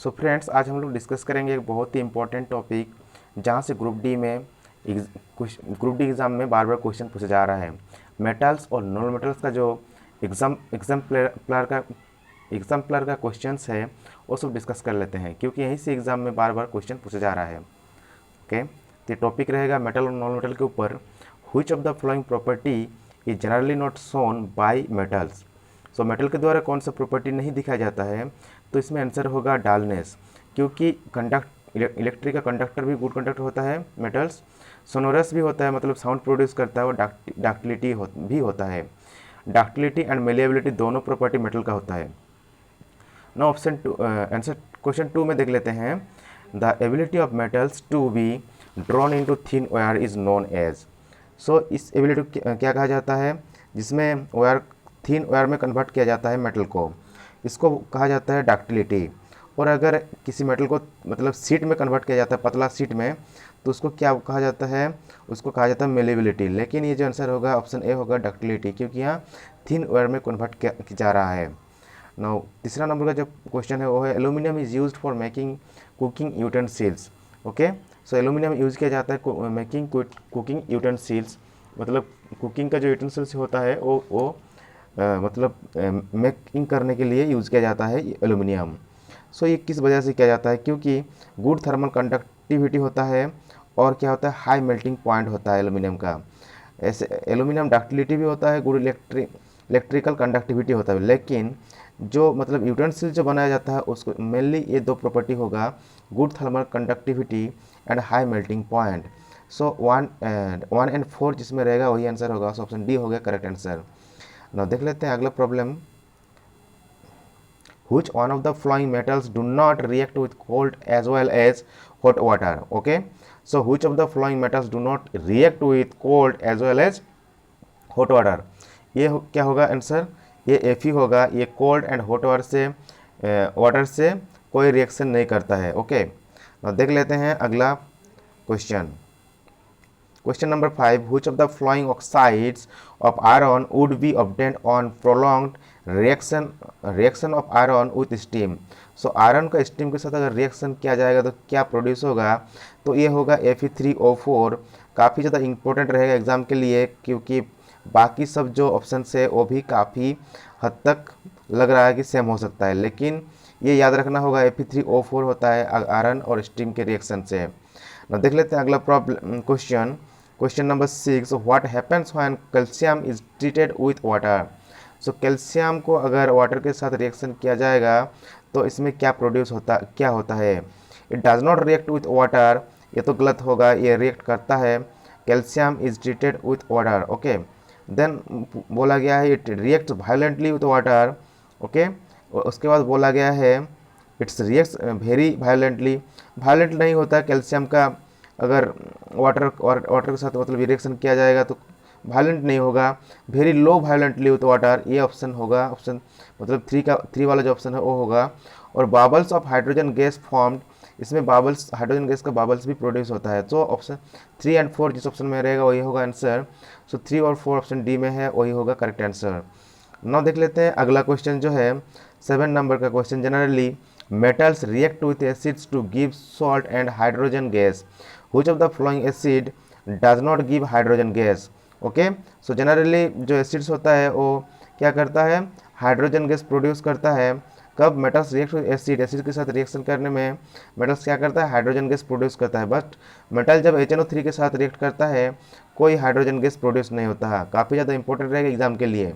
So friends, आज हम लोग डिस्कस करेंगे एक बहुत ही इंपॉर्टेंट टॉपिक, जहाँ से ग्रुप डी एग्ज़ाम में बार बार क्वेश्चन पूछा जा रहा है। मेटल्स और नॉन मेटल्स का जो एग्जाम्पलर का क्वेश्चंस है वो सब डिस्कस कर लेते हैं, क्योंकि यहीं से एग्ज़ाम में बार बार क्वेश्चन पूछा जा रहा है। ओके, तो टॉपिक रहेगा मेटल और नॉन मेटल के ऊपर। Which of the following property is generally not shown bye metals. So metal के द्वारा कौन सा प्रॉपर्टी नहीं दिखाया जाता है, तो इसमें आंसर होगा डालनेस, क्योंकि इलेक्ट्रिक का कंडक्टर भी गुड कंडक्टर होता है मेटल्स। सोनोरस भी होता है, मतलब साउंड प्रोड्यूस करता है, और डक्टिलिटी भी होता है। डक्टिलिटी एंड मेलिएबिलिटी दोनों प्रॉपर्टी मेटल का होता है। No option to answer question 2 में देख लेते हैं। The ability of metals to be drawn into thin wire is known as. So इस एबिलिटी को क्या कहा जाता है, जिसमें वायर थिन वायर में कन्वर्ट किया जाता है मेटल को, इसको कहा जाता है डक्टिलिटी। और अगर किसी मेटल को मतलब शीट में कन्वर्ट किया जाता है, पतला शीट में, तो उसको क्या कहा जाता है, उसको कहा जाता है मेलेबिलिटी। लेकिन ये जो आंसर होगा ऑप्शन ए होगा डक्टिलिटी, क्योंकि यहाँ थिन वायर में कन्वर्ट किया जा रहा है। नाउ तीसरा नंबर का जो क्वेश्चन है वो है aluminium is used for making cooking utensils. Okay, so aluminium use किया जाता है मेकिंग कुकिंग यूटेंसिल्स, मतलब कुकिंग का जो यूटेंसिल्स होता है वो मतलब मेकिंग करने के लिए यूज़ किया जाता है एल्यूमिनियम। सो ये किस वजह से किया जाता है, क्योंकि गुड थर्मल कंडक्टिविटी होता है, और क्या होता है, हाई मेल्टिंग पॉइंट होता है एल्यूमिनियम का। ऐसे एल्यूमिनियम डक्टिलिटी भी होता है, गुड इलेक्ट्रिकल कंडक्टिविटी होता है। लेकिन जो मतलब यूटेंसिल जो बनाया जाता है उसको मेनली ये दो प्रॉपर्टी होगा, good thermal conductivity and high melting point. So 1 and 4 जिसमें रहेगा वही आंसर होगा। सो ऑप्शन डी हो गया करेक्ट आंसर। ना देख लेते हैं अगला problem. Which one of the following metals do not react with cold as well as hot water? Okay, so which of the following metals do not react with cold as well as hot water? ये क्या होगा answer, ये F ही होगा। ये cold and hot water से कोई reaction नहीं करता है। ओके, देख लेते हैं अगला question. Question number 5. Which of the following oxides of iron would be obtained on prolonged reaction of iron with steam? So iron का स्टीम के साथ अगर रिएक्शन किया जाएगा तो क्या प्रोड्यूस होगा, तो ये होगा Fe3O4। काफ़ी ज़्यादा इंपॉर्टेंट रहेगा एग्जाम के लिए, क्योंकि बाकी सब जो ऑप्शन है वो भी काफ़ी हद तक लग रहा है कि सेम हो सकता है, लेकिन ये याद रखना होगा Fe3O4 होता है आयरन और स्टीम के रिएक्शन से। ना देख लेते हैं अगला problem question number 6। What happens when calcium is treated with water. So calcium को अगर वाटर के साथ रिएक्शन किया जाएगा तो इसमें क्या होता है। It does not react with water, ये तो गलत होगा, ये रिएक्ट करता है। Calcium is treated with water. Okay, then बोला गया है it react violently with water. Okay, उसके बाद बोला गया है it's reacts very violently. Violent नहीं होता है कैल्शियम का, अगर वाटर के साथ मतलब रिएक्शन किया जाएगा तो वायलेंट नहीं होगा। Very low violently with water, ये ऑप्शन होगा, ऑप्शन मतलब 3 वाला जो ऑप्शन है वो होगा। और बाबल्स ऑफ हाइड्रोजन गैस फॉर्म्ड, इसमें बाबल्स हाइड्रोजन गैस का बाबल्स भी प्रोड्यूस होता है। तो ऑप्शन 3 एंड 4 जिस ऑप्शन में रहेगा वही होगा आंसर। सो 3 और 4 ऑप्शन डी में है, वही होगा करेक्ट आंसर। नाउ देख लेते हैं अगला क्वेश्चन जो है 7 नंबर का question. Generally metals react with acids to give salt and hydrogen gas. Which of the following acid does not give hydrogen gas? Okay, so generally जो एसिड्स होता है वो क्या करता है, हाइड्रोजन गैस प्रोड्यूस करता है। कब मेटल्स रिएक्ट विद एसिड के साथ रिएक्शन करने में मेटल्स क्या करता है, हाइड्रोजन गैस प्रोड्यूस करता है। बट मेटल जब HNO3 के साथ रिएक्ट करता है कोई हाइड्रोजन गैस प्रोड्यूस नहीं होता है। काफ़ी ज़्यादा इंपॉर्टेंट रहेगा एग्जाम के लिए।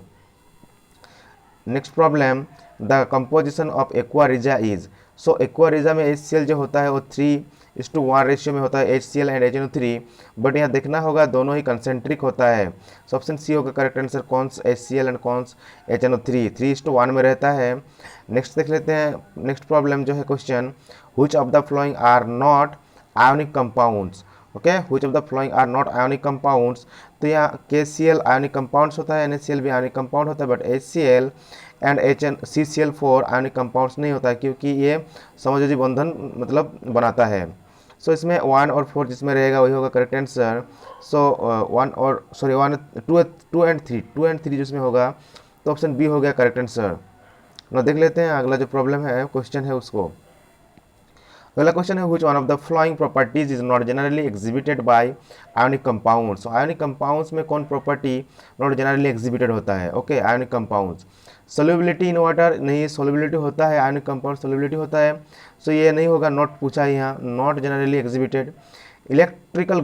Next problem, the composition of aqua is. So aqua में HCl जो होता है वो 3:1 रेशियो में होता है, HCl एंड HNO3। बट यहाँ देखना होगा दोनों ही कंसेंट्रिक होता है। सो ऑप्शन सी होगा करेक्ट आंसर, कौन HCl एंड कौन HNO3 3:1 में रहता है। नेक्स्ट देख लेते हैं नेक्स्ट प्रॉब्लम जो है question, which of the following are not ionic compounds. Okay, which of the following are not ionic compounds. तो यहाँ KCl आयोनिक कंपाउंड्स होता है, NaCl भी आयोनिक कंपाउंड होता है, but HCl and CCl4 ionic compounds नहीं होता है, क्योंकि ये समयोजी बंधन मतलब बनाता है। सो इसमें 1 और 4 जिसमें रहेगा वही होगा करेक्ट आंसर। सो 2 एंड 3 जिसमें होगा तो ऑप्शन बी हो गया करेक्ट आंसर। ना देख लेते हैं अगला जो प्रॉब्लम है क्वेश्चन है उसको। अगला क्वेश्चन है which one of the following properties is not generally exhibited by ionic compounds. So ionic compounds में कौन प्रॉपर्टी नॉट जनरली एग्जिबिटेड होता है? Okay, ionic compounds. Solubility in water, नहीं, सोल्यूबिलिटी होता है, आयोनिक कंपाउंड सोल्यूबिलिटी होता है, सो ये नहीं होगा, नॉट पूछा है यहाँ, not generally exhibited. Electrical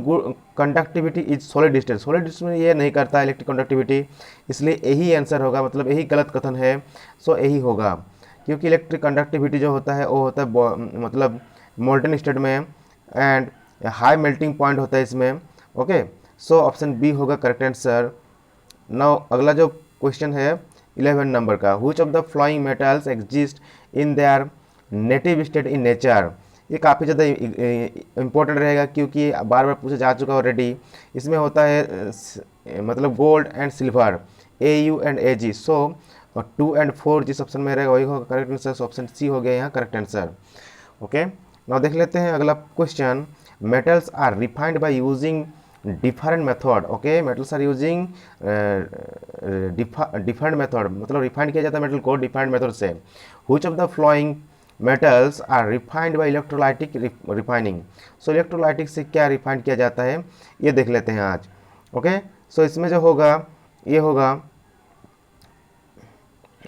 conductivity is solid state, solid state में ये नहीं करता इलेक्ट्रिक कंडक्टिविटी, इसलिए यही आंसर होगा, मतलब यही गलत कथन है, सो यही होगा, क्योंकि इलेक्ट्रिक कंडक्टिविटी जो होता है वो होता है मतलब मोल्टन स्टेट में, एंड हाई मेल्टिंग पॉइंट होता है इसमें। ओके, सो ऑप्शन बी होगा करेक्ट आंसर। नाउ अगला जो क्वेश्चन है 11 नंबर का, which of the following metals exist in their native state in nature. ये काफ़ी ज़्यादा इम्पोर्टेंट रहेगा क्योंकि बार बार पूछा जा चुका ऑलरेडी। इसमें होता है मतलब gold and silver, AU and AG, so 2 and 4 जिस ऑप्शन में रहेगा वही होगा करेक्ट आंसर, ऑप्शन सी हो गया यहाँ करेक्ट आंसर। ओके, नाउ देख लेते हैं अगला question, metals are refined by using different method. Okay, metals are using different method, मतलब रिफाइंड किया जाता है मेटल को डिफरेंट मेथड से। Which of the following metals are refined by electrolytic refining. So electrolytic से क्या रिफाइंड किया जाता है ये देख लेते हैं आज। ओके, सो इसमें जो होगा ये होगा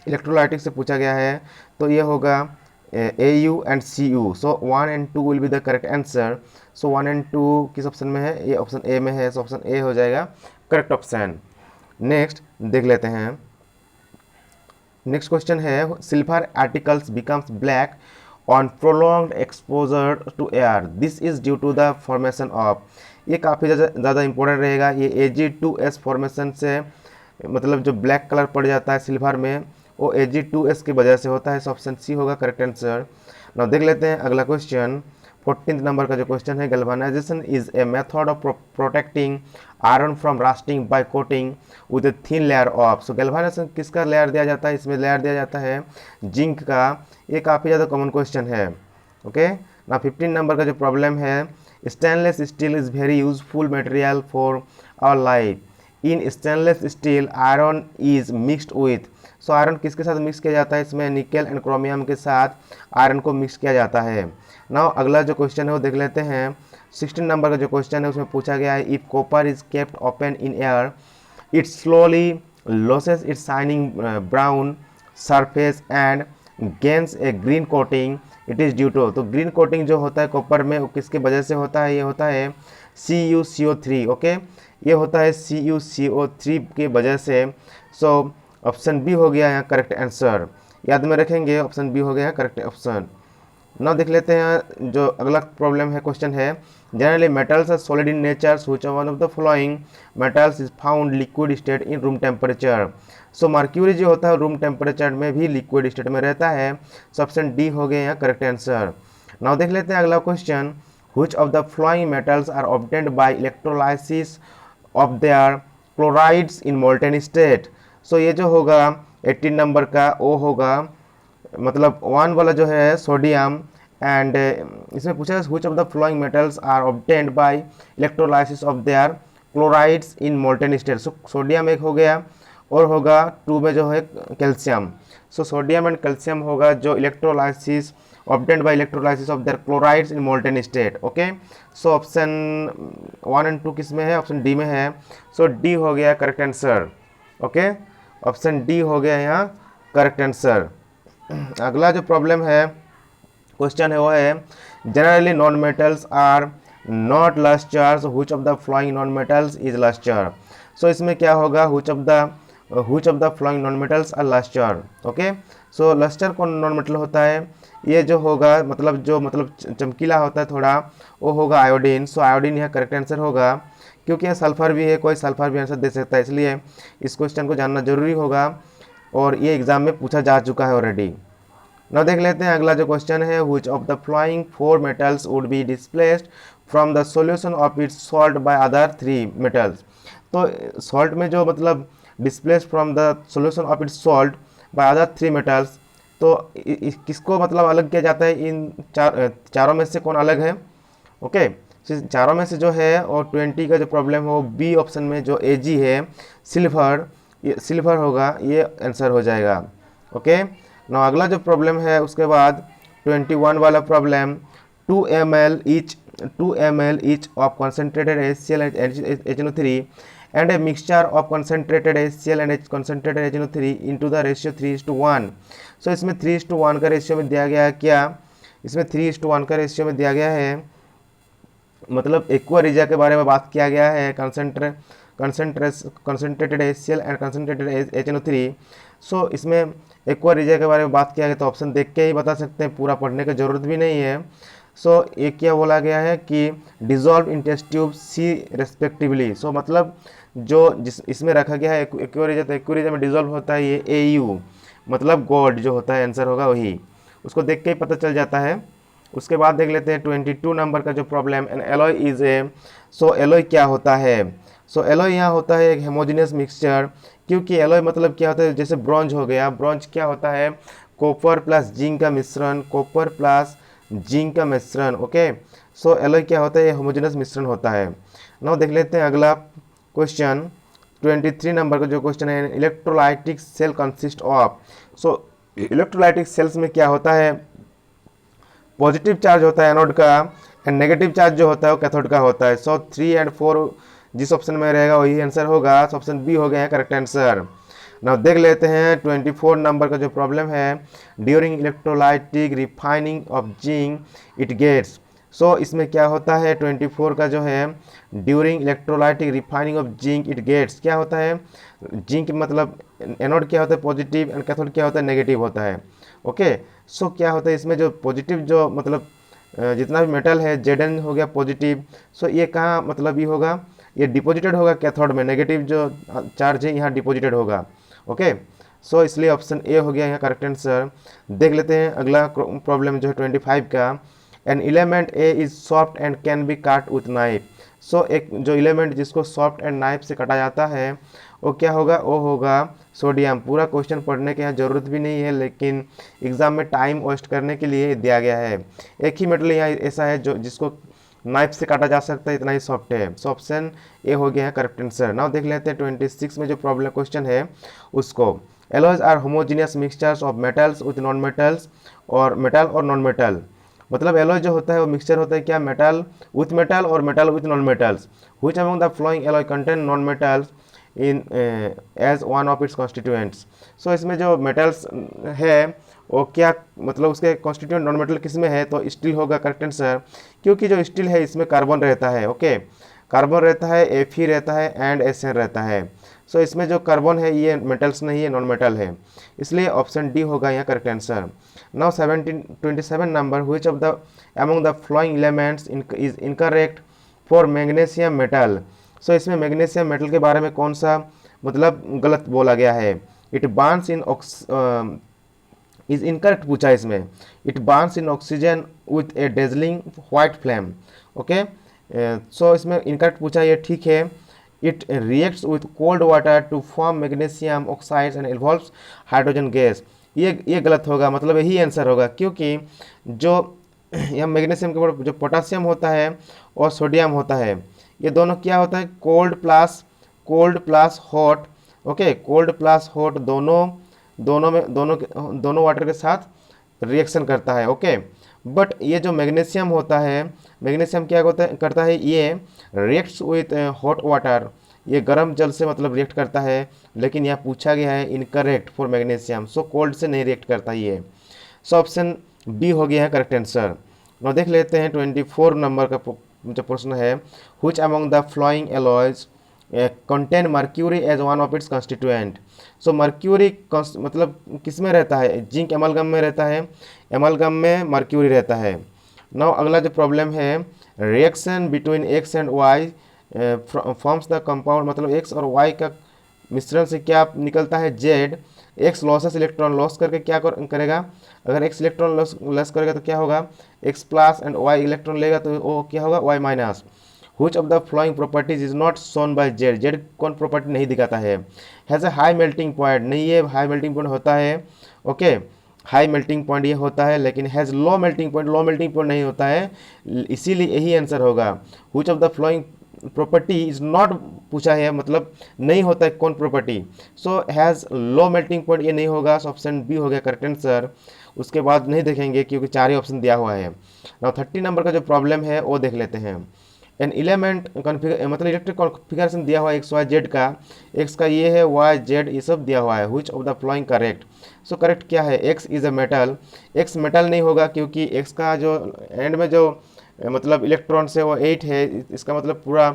इलेक्ट्रोलाइटिक से पूछा गया है, तो ये होगा AU and CU, so 1 and 2 will be the correct answer. So 1 and 2 किस ऑप्शन में है? ये ऑप्शन ए में है, सो ऑप्शन ए हो जाएगा करेक्ट ऑप्शन। नेक्स्ट देख लेते हैं, नेक्स्ट क्वेश्चन है silver articles becomes black on prolonged exposure to air, this is due to the formation of. ये काफ़ी ज़्यादा इंपॉर्टेंट रहेगा, ये Ag2S फॉर्मेशन से मतलब जो ब्लैक कलर पड़ जाता है सिल्वर में वो Ag2S की वजह से होता है, सो ऑप्शन सी होगा करेक्ट आंसर। नाउ देख लेते हैं अगला क्वेश्चन 14 नंबर का जो क्वेश्चन है, galvanization is a method of protecting iron from rusting by coating with a thin layer of. So galvanization किसका लेयर दिया जाता है? इसमें लेयर दिया जाता है जिंक का, ये काफ़ी ज़्यादा कॉमन क्वेश्चन है। ओके, ना 15 नंबर का जो प्रॉब्लम है, stainless steel is very useful material for our life, in stainless steel iron is mixed with. So iron किसके साथ मिक्स किया जाता है? इसमें निकेल एंड क्रोमियम के साथ आयरन को मिक्स किया जाता है। नाउ अगला जो क्वेश्चन है वो देख लेते हैं, 16 नंबर का जो क्वेश्चन है उसमें पूछा गया है if copper is kept open in air it slowly loses its shining brown surface and gains a green coating, it is due to. तो ग्रीन कोटिंग जो होता है कॉपर में वो किसके वजह से होता है? ये होता है CuCO3। ओके, ये होता है CuCO3 की वजह से। सो ऑप्शन बी हो गया यहाँ करेक्ट आंसर, याद में रखेंगे, ऑप्शन बी हो गया करेक्ट ऑप्शन। ना देख लेते हैं जो अगला प्रॉब्लम है, क्वेश्चन है generally metals are solid in nature, which one of the following metals is found liquid state in room temperature. So mercury जो होता है रूम टेम्परेचर में भी लिक्विड स्टेट में रहता है, सो ऑप्शन डी हो गया यहाँ करेक्ट आंसर। नाउ देख लेते हैं अगला question, which of the following metals are obtained by electrolysis of their chlorides in molten state. So ये जो होगा 18 नंबर का वो होगा मतलब 1 वाला जो है सोडियम, एंड इसमें पूछा है which of the following metals are obtained by electrolysis of their chlorides in molten state. So sodium एक हो गया और होगा 2 में जो है calcium. So sodium and calcium होगा जो electrolysis obtained by electrolysis of their chlorides in molten state. Okay, so option 1 and 2 किस में है? ऑप्शन डी में है, सो डी हो गया correct answer. Okay, option D हो गया यहाँ करेक्ट आंसर। अगला जो प्रॉब्लम है क्वेश्चन है वो है generally non metals are not lustre, so which of the following non metals is lustre. So इसमें क्या होगा, which of the following non metals are lustre. Okay, so lustre कौन नॉन मेटल होता है? ये जो होगा मतलब चमकीला होता है थोड़ा, वो होगा आयोडीन। सो आयोडीन यहाँ करेक्ट आंसर होगा, क्योंकि यहाँ सल्फर भी है, कोई सल्फर भी आंसर दे सकता है, इसलिए इस क्वेश्चन को जानना जरूरी होगा और ये एग्जाम में पूछा जा चुका है ऑलरेडी। ना देख लेते हैं अगला जो क्वेश्चन है, which of the flowing 4 metals would be displaced from the solution of its salt by other 3 metals. तो सॉल्ट में जो मतलब displaced from the solution of its salt by other 3 metals, तो किसको मतलब अलग किया जाता है? इन चारों में से कौन अलग है? ओके, चारों में से जो है और 20 का जो प्रॉब्लम है वो बी ऑप्शन में जो Ag है सिल्वर, ये सिल्वर होगा, ये आंसर हो जाएगा। ओके, ना अगला जो प्रॉब्लम है उसके बाद 21 वाला problem, 2 ml each of concentrated HCl and HNO3 and a mixture of concentrated HCl and concentrated HNO3 into the ratio 3:1। सो इसमें 3:1 का रेशियो में दिया गया है क्या, इसमें 3:1 का रेशियो में दिया गया है, मतलब एक्वा रिजा के बारे में बात किया गया है, concentrated HCl and concentrated HNO3। सो इसमें एक्वा रिजा के बारे में बात किया गया, तो ऑप्शन देख के ही बता सकते हैं, पूरा पढ़ने की जरूरत भी नहीं है। सो ये क्या बोला गया है कि dissolve in test tube C respectively. So मतलब जो जिस इसमें रखा गया है एक्वा रिजा, तो एक्वा रिजा में डिजॉल्व होता है ये AU, मतलब गोल्ड जो होता है, आंसर होगा वही, उसको देख के ही पता चल जाता है। उसके बाद देख लेते हैं 22 नंबर का जो problem, N alloy is a. So alloy क्या होता है, सो एलॉय यहाँ होता है एक हेमोजेनियस मिक्सचर, क्योंकि एलॉय मतलब क्या होता है, जैसे ब्रॉन्ज हो गया, ब्रॉन्ज क्या होता है, कॉपर प्लस जिंक का मिश्रण, कॉपर प्लस जिंक का मिश्रण। ओके, सो एलॉय क्या होता है, होमोजेनियस मिश्रण होता है। नाउ देख लेते हैं अगला क्वेश्चन 23 नंबर का जो क्वेश्चन है, electrolytic cell consist of. So electrolytic cells में क्या होता है, पॉजिटिव चार्ज होता है एनोड का एंड नेगेटिव चार्ज जो होता है वो कैथोड का होता है। सो 3 और 4 जिस ऑप्शन में रहेगा वही आंसर होगा, ऑप्शन बी हो गया है करेक्ट आंसर। नाउ देख लेते हैं 24 नंबर का जो प्रॉब्लम है, during electrolytic refining of zinc it gets. So इसमें क्या होता है 24 का जो है, during electrolytic refining of zinc it gets, क्या होता है, जिंक मतलब एनोड क्या होता है पॉजिटिव एंड कैथोड क्या होता है नेगेटिव होता है। ओके, सो क्या होता है इसमें जो पॉजिटिव जो मतलब जितना भी मेटल है Zn हो गया पॉजिटिव, सो ये कहाँ मतलब ये होगा, ये डिपॉजिटेड होगा कैथोड में, नेगेटिव जो चार्ज है यहाँ डिपॉजिटेड होगा। ओके, सो इसलिए ऑप्शन ए हो गया यहाँ करेक्ट आंसर। देख लेते हैं अगला प्रॉब्लम जो है 25 का, an element A is soft and can be काट विथ नाइफ। सो एक जो एलिमेंट जिसको सॉफ्ट एंड नाइफ से काटा जाता है वो क्या होगा, वो होगा सोडियम। पूरा क्वेश्चन पढ़ने की यहाँ ज़रूरत भी नहीं है, लेकिन एग्जाम में टाइम वेस्ट करने के लिए दिया गया है। एक ही मेटल यहाँ ऐसा है जो जिसको नाइफ से काटा जा सकता है, इतना ही सॉफ्ट है। सो ऑप्शन ए हो गया है करेक्ट आंसर। नाउ देख लेते हैं 26 में जो प्रॉब्लम क्वेश्चन है उसको, alloys are homogeneous mixtures of metals with non metals, और मेटल और नॉन मेटल, मतलब एलॉय जो होता है वो मिक्सचर होता है क्या, मेटल विथ मेटल और metal with non metals. Which among the following alloy contain non metals in as one of its constituents. So इसमें जो मेटल्स है वो क्या मतलब उसके कॉन्स्टिट्यूएंट नॉन मेटल किस में है, तो स्टील होगा करेक्ट आंसर, क्योंकि जो स्टील है इसमें कार्बन रहता है। ओके, कार्बन रहता है, Fe रहता है एंड SN रहता है। सो इसमें जो कार्बन है ये मेटल्स नहीं है, नॉन मेटल है, इसलिए ऑप्शन डी होगा यहाँ correct answer. Now 27 number, which of the among the following elements is incorrect for magnesium metal. So इसमें मैग्नीशियम मेटल के बारे में कौन सा मतलब गलत बोला गया है, it burns in is incorrect पूछा है इसमें, it burns in oxygen with a dazzling white flame. Okay, so इसमें इनकरेक्ट पूछा, ये ठीक है, it reacts with cold water to form magnesium oxides and involves hydrogen gas. ये गलत होगा, मतलब यही आंसर होगा, क्योंकि जो यह मैग्नीशियम के ऊपर जो पोटासियम होता है और सोडियम होता है, ये दोनों क्या होता है, cold plus hot. Okay, cold plus hot दोनों वाटर के साथ रिएक्शन करता है। ओके, बट ये जो मैग्नीशियम होता है, मैग्नीशियम क्या करता है, ये रिएक्ट्स विथ हॉट वाटर, ये गर्म जल से मतलब रिएक्ट करता है, लेकिन यहाँ पूछा गया है incorrect for magnesium, so cold से नहीं रिएक्ट करता ये। सो ऑप्शन बी हो गया है करेक्ट आंसर। now देख लेते हैं 24 नंबर का जो प्रश्न है, which among the following alloys contain mercury as one of its constituent। So mercury मतलब किस में रहता है, जिंक एमलगम में रहता है, एमलगम में मर्क्यूरी रहता है। नाउ अगला जो प्रॉब्लम है, reaction between X and Y forms the compound, मतलब एक्स और वाई का मिश्रण से क्या निकलता है, Z. X loses electron loss करके क्या करेगा, अगर एक्स इलेक्ट्रॉन लॉस करेगा तो क्या होगा, X plus, and Y electron लेगा तो वो क्या होगा, Y minus. Which of the following properties is not shown by Z, Z कौन प्रॉपर्टी नहीं दिखाता है, has a high melting point, नहीं ये हाई मेल्टिंग पॉइंट होता है। ओके, हाई मेल्टिंग पॉइंट ये होता है, लेकिन has low melting point, low melting point नहीं होता है, इसीलिए यही आंसर होगा। Which of the flowing property is not पूछा है, मतलब नहीं होता है कौन property, so has low melting point ये नहीं होगा, सो ऑप्शन बी हो गया करेक्ट आंसर। उसके बाद नहीं देखेंगे क्योंकि 4 ही ऑप्शन दिया हुआ है। नाउ 30 नंबर का जो प्रॉब्लम है वो देख लेते हैं। एन एलिमेंट कॉन्फ़िगर मतलब इलेक्ट्रिक कॉन्फ़िगरेशन दिया हुआ है एक्स वाई जेड का, एक्स का ये है, वाई जेड ये सब दिया हुआ है। Which of the following correct? So correct क्या है? X is a metal. X metal नहीं होगा क्योंकि एक्स का जो एंड में जो मतलब इलेक्ट्रॉन्स है वो 8 है। इसका मतलब पूरा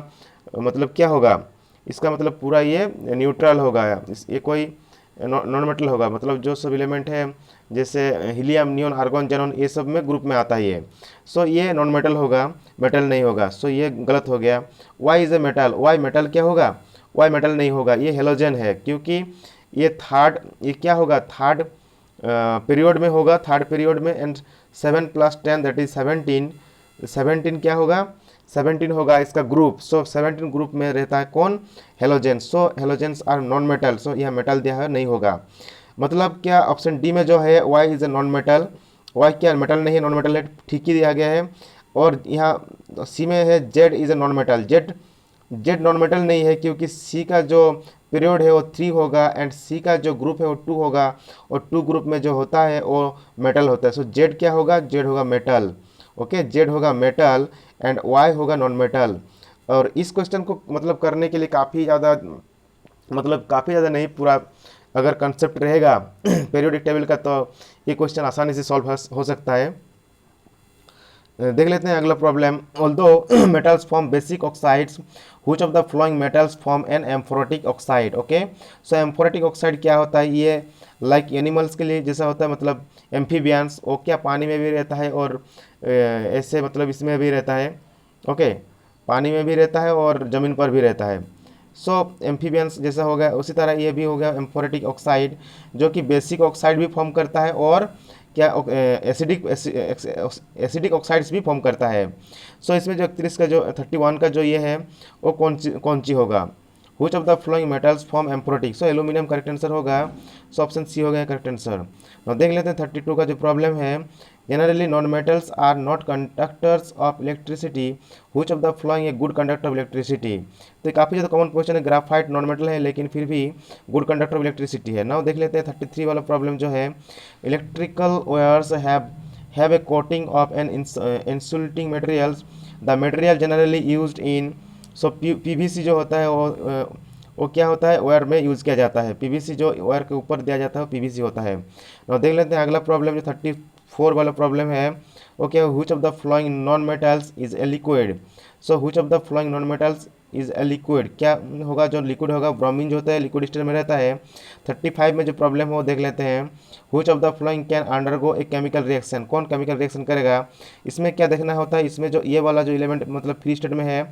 मतलब क्या होगा? इसका मतलब पूरा ये न्यूट्रल होगा, ये कोई नॉन मेटल होगा। मतलब जो सब एलिमेंट है जैसे हीलियम, नियॉन, आर्गॉन, जेनॉन ये सब में ग्रुप में आता है ये। सो ये नॉन मेटल होगा, मेटल नहीं होगा। सो ये गलत हो गया। Y is a metal. Y metal क्या होगा? वाई मेटल नहीं होगा, ये हेलोजन है क्योंकि ये थर्ड, ये क्या होगा? थर्ड पीरियड में होगा, थर्ड पीरियड में। And 7 + 10 that is 17। 17 क्या होगा? 17 होगा इसका ग्रुप। सो 17 ग्रुप में रहता है कौन? Halogen. So halogens are non metal. So यह मेटल दिया है, नहीं होगा। मतलब क्या ऑप्शन डी में जो है Y is a non metal. Y क्या मेटल नहीं है, नॉन मेटल है, ठीक ही दिया गया है। और यहाँ सी में है Z is a non metal. Z Z non metal नहीं है क्योंकि सी का जो पीरियड है वो 3 होगा एंड सी का जो ग्रुप है वो 2 होगा, और 2 ग्रुप में जो होता है वो मेटल होता है। सो जेड क्या होगा? जेड होगा मेटल। ओके, जेड होगा मेटल एंड वाई होगा नॉन मेटल। और इस क्वेश्चन को मतलब करने के लिए काफ़ी ज़्यादा मतलब काफ़ी ज़्यादा नहीं, पूरा अगर कंसेप्ट रहेगा पीरियोडिक टेबल का तो ये क्वेश्चन आसानी से सॉल्व हो सकता है। देख लेते हैं अगला problem. Although metals form basic oxides, which of the following metals form an amphoteric oxide? Okay, so amphoteric oxide क्या होता है? ये लाइक एनिमल्स के लिए जैसा होता है, मतलब एम्फीबियंस, वो क्या पानी में भी रहता है और ऐसे मतलब इसमें भी रहता है। ओके, पानी में भी रहता है और ज़मीन पर भी रहता है। सो एम्फीबियंस जैसा हो गया, उसी तरह ये भी हो गया एम्फोरेटिक ऑक्साइड, जो कि बेसिक ऑक्साइड भी फॉर्म करता है और क्या एसिडिक ऑक्साइड्स भी फॉर्म करता है। सो इसमें जो 31 का जो 31 का जो ये है वो कौन सी होगा? Which of the following metals form amphoteric? So aluminium correct answer होगा। सो ऑप्शन सी हो गया करेक्ट आंसर। और देख लेते हैं 32 का जो प्रॉब्लम है। Generally non metals are not conductors of electricity, which of the following a good conductor of electricity? तो ये काफ़ी ज़्यादा कॉमन क्वेश्चन है। ग्राफाइट नॉन मेटल है लेकिन फिर भी गुड कंडक्टर ऑफ इलेक्ट्रिसिटी है। नाउ देख लेते हैं 33 वाला प्रॉब्लम जो है। Electrical wires have a coating of an insulating materials, the material generally used in. So PVC जो होता है वो क्या होता है? वायर में यूज़ किया जाता है। पीवीसी जो वायर के ऊपर दिया जाता है वो पीवीसी होता है। और देख लेते हैं अगला प्रॉब्लम जो 34 वाला प्रॉब्लम है। Okay, which of the following non metals is a liquid? So which of the following non metals is a liquid? क्या होगा जो लिक्विड होगा? ब्रोमीन जो होता है लिक्विड स्टेट में रहता है। 35 में जो प्रॉब्लम है वो देख लेते हैं। Which of the flowing can undergo a chemical reaction? कौन केमिकल रिएक्शन करेगा? इसमें क्या देखना होता है? इसमें जो ये वाला जो एलिमेंट मतलब फ्री स्टेट में है,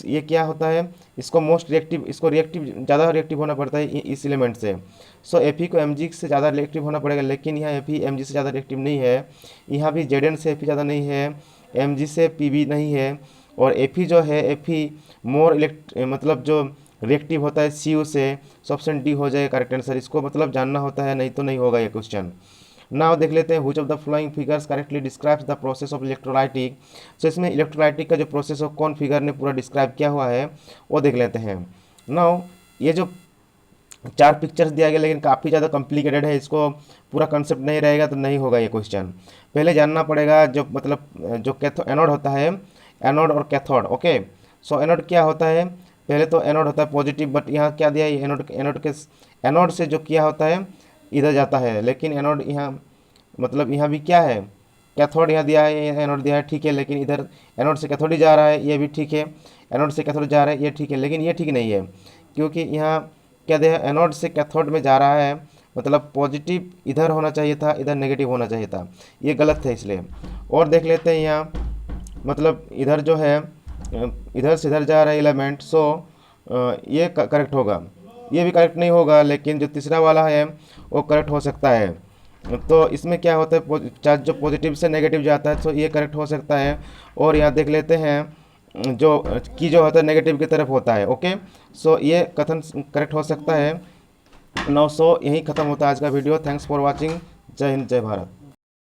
ये क्या होता है? इसको मोस्ट रिएक्टिव, इसको रिएक्टिव ज़्यादा रिएक्टिव होना पड़ता है इस एलिमेंट से। सो एफ को एम से ज़्यादा रिएक्टिव होना पड़ेगा, लेकिन यहाँ एफ एम से ज़्यादा रिएक्टिव नहीं है। यहाँ भी जेड से एफ ज़्यादा नहीं है, एम से पी नहीं है, और एफ जो है एफ मोर मतलब जो रिएक्टिव होता है सी से। ऑप्शन डी हो जाएगा करेक्ट आंसर। इसको मतलब जानना होता है, नहीं तो नहीं होगा ये क्वेश्चन। नाउ देख लेते हैं which of the following figures correctly describes the process of electrolytic? So इसमें इलेक्ट्रोलाइटिक का जो प्रोसेस हो कौन फिगर ने पूरा डिस्क्राइब किया हुआ है वो देख लेते हैं। नाउ ये जो 4 पिक्चर्स दिया गया लेकिन काफ़ी ज़्यादा कॉम्प्लिकेटेड है, इसको पूरा कंसेप्ट नहीं रहेगा तो नहीं होगा ये क्वेश्चन। पहले जानना पड़ेगा जो मतलब जो एनोड होता है, एनोड और कैथोड। ओके, सो एनोड क्या होता है? पहले तो एनोड होता है पॉजिटिव, बट यहाँ क्या दिया है? एनोड से जो किया होता है इधर जाता है, लेकिन एनोड यहाँ मतलब यहाँ भी क्या है? कैथोड यहाँ दिया है, एनोड दिया है, ठीक है, लेकिन इधर एनोड से कैथोड ही जा रहा है, ये भी ठीक है। एनोड से कैथोड जा रहा है, ये ठीक है, लेकिन ये ठीक नहीं है क्योंकि यहाँ क्या दिया है? एनोड से कैथोड में जा रहा है, मतलब पॉजिटिव इधर होना चाहिए था, इधर नेगेटिव होना चाहिए था, ये गलत है इसलिए। और देख लेते हैं यहाँ मतलब इधर जो है इधर से इधर जा रहा है एलिमेंट, सो ये करेक्ट होगा। ये भी करेक्ट नहीं होगा, लेकिन जो तीसरा वाला है वो करेक्ट हो सकता है। तो इसमें क्या होता है? चार्ज जो पॉजिटिव से नेगेटिव जाता है, तो ये करेक्ट हो सकता है। और यहाँ देख लेते हैं जो जो होता है नेगेटिव की तरफ होता है। ओके, सो ये कथन करेक्ट हो सकता है। 900 यहीं ख़त्म होता है आज का वीडियो। Thanks for watching. जय हिंद, जय भारत।